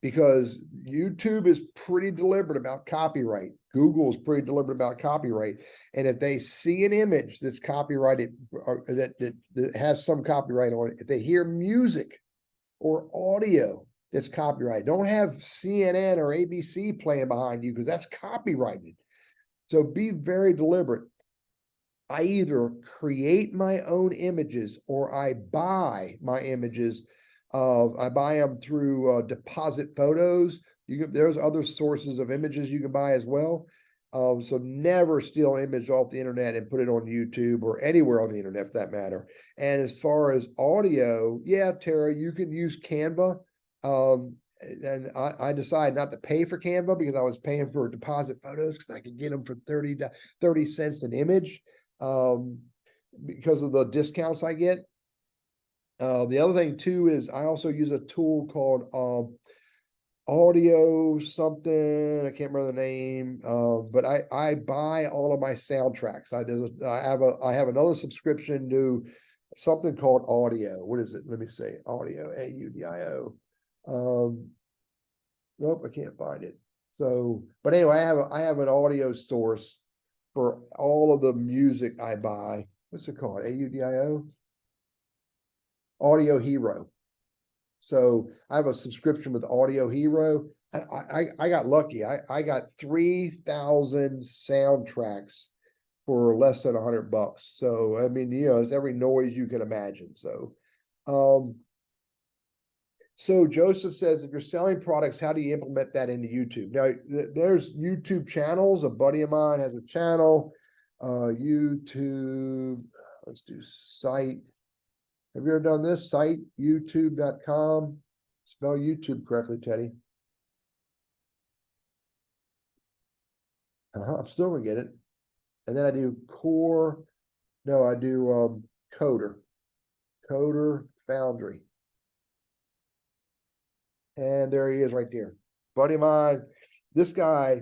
because YouTube is pretty deliberate about copyright. Google is pretty deliberate about copyright. And if they see an image that's copyrighted, or that has some copyright on it, if they hear music or audio that's copyrighted, don't have CNN or ABC playing behind you, because that's copyrighted. So be very deliberate. I either create my own images or I buy my images. I buy them through Deposit Photos. There's other sources of images you can buy as well. So never steal image off the internet and put it on YouTube or anywhere on the internet for that matter. And as far as audio, yeah, Tara, you can use Canva. And I decided not to pay for Canva because I was paying for deposit photos because I could get them for 30 cents an image because of the discounts I get. The other thing too is I also use a tool called audio something. I can't remember the name, but I buy all of my soundtracks. I have another subscription to something called Audio. What is it? Let me see. Audio, AUDIO. Nope, I can't find it. So, but anyway, I have an audio source for all of the music I buy. What's it called? AUDIO? Audio Hero. So I have a subscription with Audio Hero. I got lucky. I got 3,000 soundtracks for less than $100. So I mean, it's every noise you can imagine. So Joseph says, if you're selling products, how do you implement that into YouTube? Now, there's YouTube channels. A buddy of mine has a channel. YouTube. Let's do site. Have you ever done this site? YouTube.com. Spell YouTube correctly, Teddy. I'm still gonna get it. And then I do core. No, I do Coder. Coder Foundry. And there he is right there. Buddy of mine. This guy.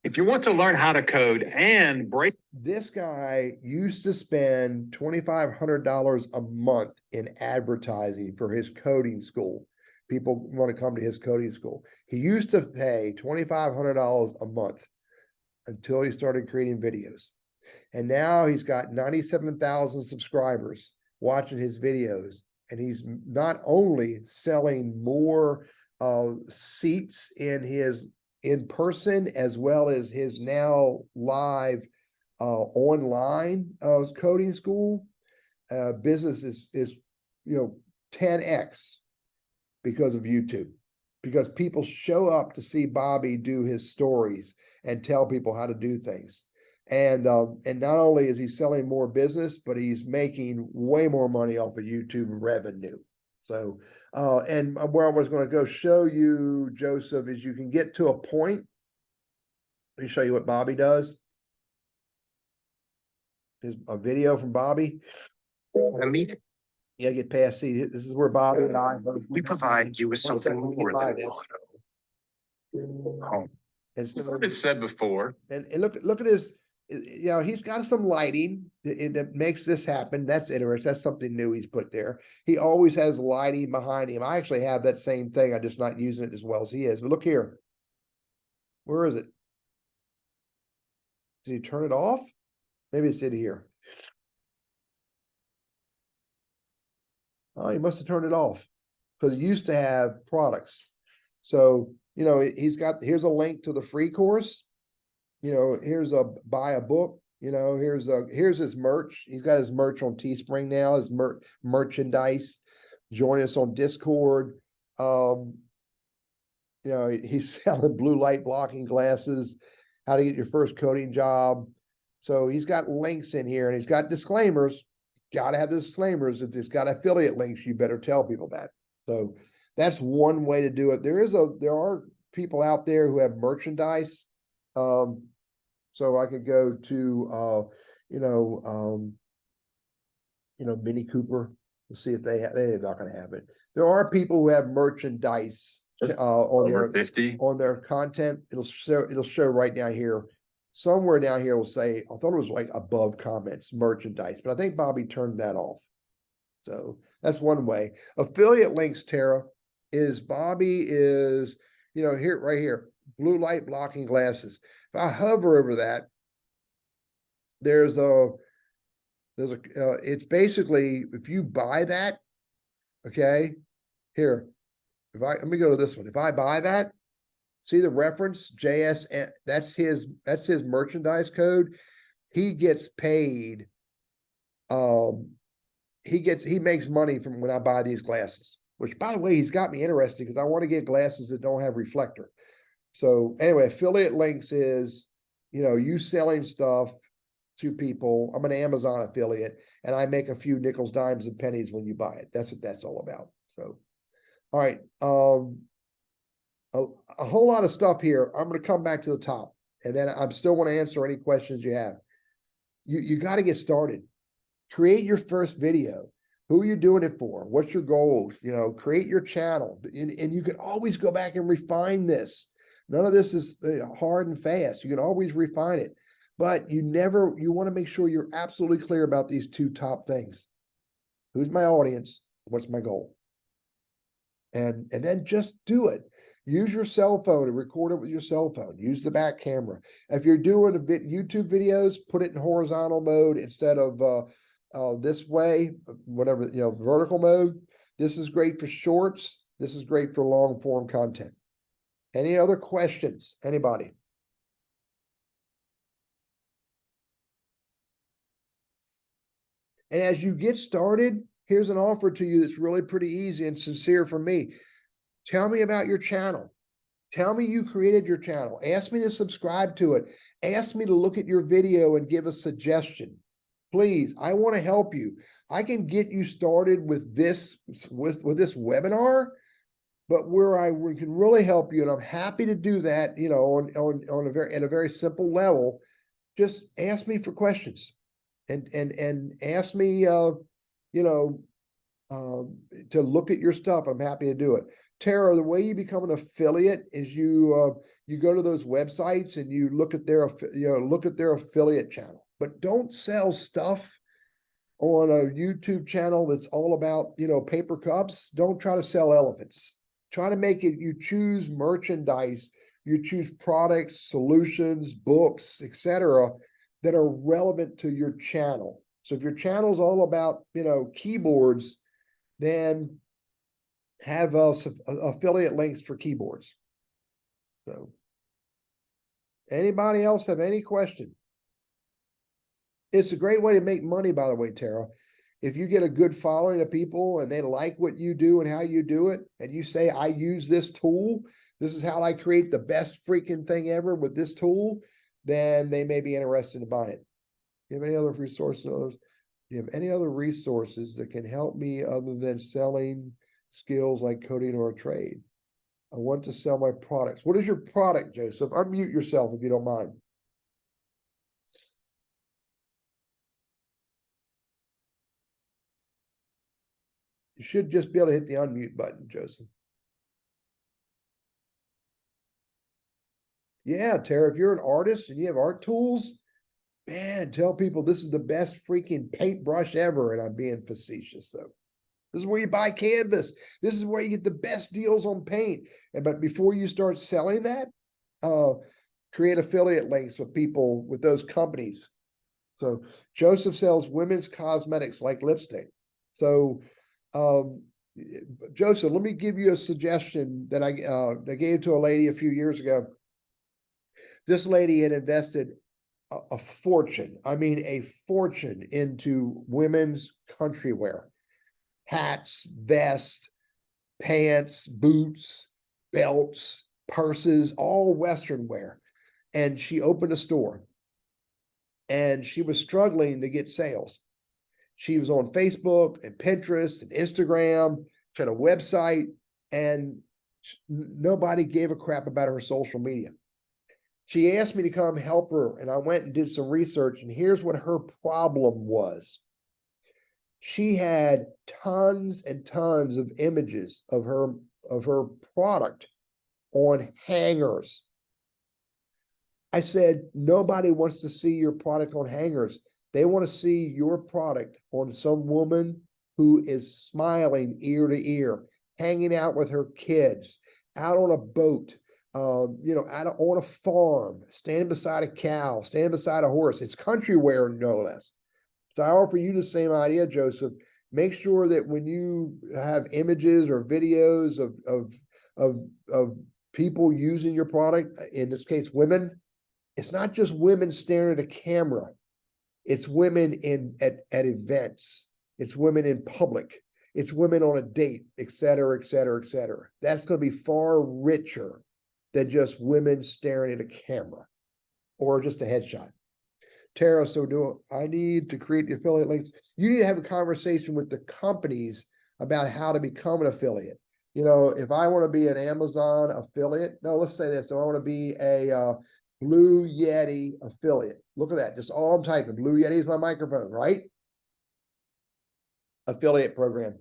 If you want to learn how to code and break. This guy used to spend $2,500 a month in advertising for his coding school. People want to come to his coding school. He used to pay $2,500 a month until he started creating videos. And now he's got 97,000 subscribers watching his videos. And he's not only selling more seats in person, as well as his now live online coding school. Business is 10x because of YouTube, because people show up to see Bobby do his stories and tell people how to do things. And not only is he selling more business, but he's making way more money off of YouTube revenue. So, and where I was going to go show you, Joseph, is you can get to a point. Let me show you what Bobby does. Here's a video from Bobby. Yeah, get past. See, this is where Bobby and I. We provide you with something more than a home. And so, I've said before. And look at his. He's got some lighting that makes this happen. That's interesting. That's something new he's put there. He always has lighting behind him. I actually have that same thing. I'm just not using it as well as he is. But look here. Where is it? Did he turn it off? Maybe it's in here. Oh, he must have turned it off because he used to have products. So, here's a link to the free course. Here's buy a book. Here's his merch. He's got his merch on Teespring now, his merchandise. Join us on Discord. He's selling blue light blocking glasses, how to get your first coding job. So he's got links in here and he's got disclaimers. Got to have the disclaimers. If it's got affiliate links, you better tell people that. So that's one way to do it. There are people out there who have merchandise. So I could go to, Mini Cooper. Let's see if they're not going to have it. There are people who have merchandise on their content. It'll show right down here. Somewhere down here will say, I thought it was like above comments, merchandise, but I think Bobby turned that off. So that's one way. Affiliate links, Tara, is Bobby is, here, right here, blue light blocking glasses. If I hover over that, it's basically, if you buy that, okay, here, let me go to this one. If I buy that, see the reference JSN, that's his merchandise code. He gets paid. He makes money from when I buy these glasses, which by the way, he's got me interested because I want to get glasses that don't have reflector. So anyway, affiliate links is you selling stuff to people. I'm an Amazon affiliate and I make a few nickels, dimes, and pennies when you buy it. That's what that's all about. So, all right. A whole lot of stuff here. I'm going to come back to the top and then I'm still want to answer any questions you have. You got to get started. Create your first video. Who are you doing it for? What's your goals? Create your channel and you can always go back and refine this. None of this is hard and fast. You can always refine it, but you want to make sure you're absolutely clear about these two top things. Who's my audience? What's my goal? And then just do it. Use your cell phone and record it with your cell phone. Use the back camera. If you're doing YouTube videos, put it in horizontal mode instead of this way, whatever, vertical mode. This is great for shorts. This is great for long form content. Any other questions? Anybody? And as you get started, here's an offer to you that's really pretty easy and sincere from me. Tell me about your channel. Tell me you created your channel. Ask me to subscribe to it. Ask me to look at your video and give a suggestion. Please, I want to help you. I can get you started with this webinar, but where I can really help you, and I'm happy to do that, at a very simple level. Just ask me for questions, and ask me, to look at your stuff. I'm happy to do it. Tara, the way you become an affiliate is you go to those websites and you look at their affiliate channel, but don't sell stuff on a YouTube channel that's all about, paper cups. Don't try to sell elephants. Try to make it, you choose merchandise, you choose products, solutions, books, etc., that are relevant to your channel. So if your channel is all about, keyboards, then have affiliate links for keyboards. So anybody else have any question? It's a great way to make money, by the way, Tara. If you get a good following of people and they like what you do and how you do it, and you say, I use this tool, this is how I create the best freaking thing ever with this tool, then they may be interested in buying it. Do you have any other resources? Do you have any other resources that can help me other than selling skills like coding or a trade? I want to sell my products. What is your product, Joseph? Unmute yourself if you don't mind. You should just be able to hit the unmute button, Joseph. Yeah, Tara, if you're an artist and you have art tools, man, tell people this is the best freaking paintbrush ever. And I'm being facetious, though. This is where you buy canvas. This is where you get the best deals on paint. But before you start selling that, create affiliate links with people with those companies. So Joseph sells women's cosmetics like lipstick. So Joseph, let me give you a suggestion that I gave to a lady a few years ago. This lady had invested a fortune, I mean a fortune, into women's country wear. Hats, vests, pants, boots, belts, purses, all Western wear. And she opened a store. And she was struggling to get sales. She was on Facebook and Pinterest and Instagram, she had a website, and nobody gave a crap about her social media. She asked me to come help her, and I went and did some research, and here's what her problem was. She had tons and tons of images of her product on hangers. I said, nobody wants to see your product on hangers. They want to see your product on some woman who is smiling ear to ear, hanging out with her kids, out on a boat, out on a farm, standing beside a cow, standing beside a horse. It's country wear, no less. So I offer you the same idea, Joseph. Make sure that when you have images or videos of people using your product, in this case, women, it's not just women staring at a camera. It's women at events. It's women in public. It's women on a date, et cetera, et cetera, et cetera. That's going to be far richer than just women staring at a camera. or just a headshot. Tara, so do I need to create the affiliate links? You need to have a conversation with the companies about how to become an affiliate. You know, if I want to be an Amazon affiliate, no, let's say this. So I want to be a Blue Yeti affiliate. Look at that. Just all I'm typing. Blue Yeti is my microphone, right? Affiliate program.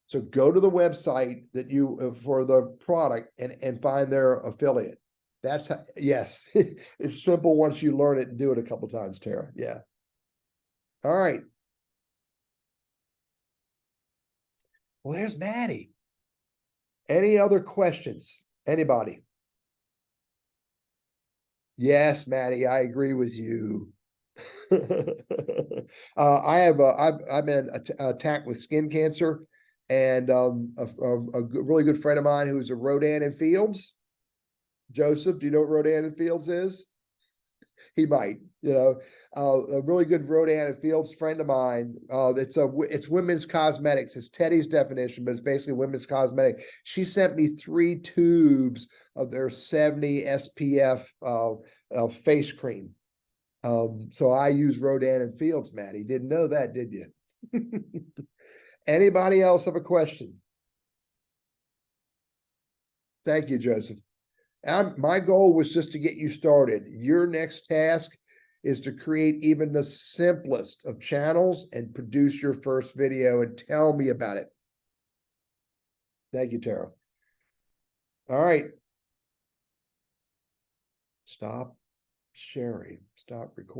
So go to the website that you for the product and find their affiliate. That's how, yes, it's simple once you learn it and do it a couple times, Tara. Yeah. All right. Well, there's Maddie. Any other questions? Anybody? Yes, Maddie, I agree with you. I've been attacked with skin cancer, and a really good friend of mine who's a Rodan and Fields. Joseph, do you know what Rodan and Fields is? He might, you know, a really good Rodan and Fields friend of mine. It's women's cosmetics. It's Teddy's definition, but it's basically women's cosmetic. She sent me 3 tubes of their 70 SPF face cream. So I use Rodan and Fields, Maddie. Didn't know that, did you? Anybody else have a question? Thank you, Joseph. My goal was just to get you started. Your next task is to create even the simplest of channels and produce your first video and tell me about it. Thank you, Tara. All right. Stop sharing. Stop recording.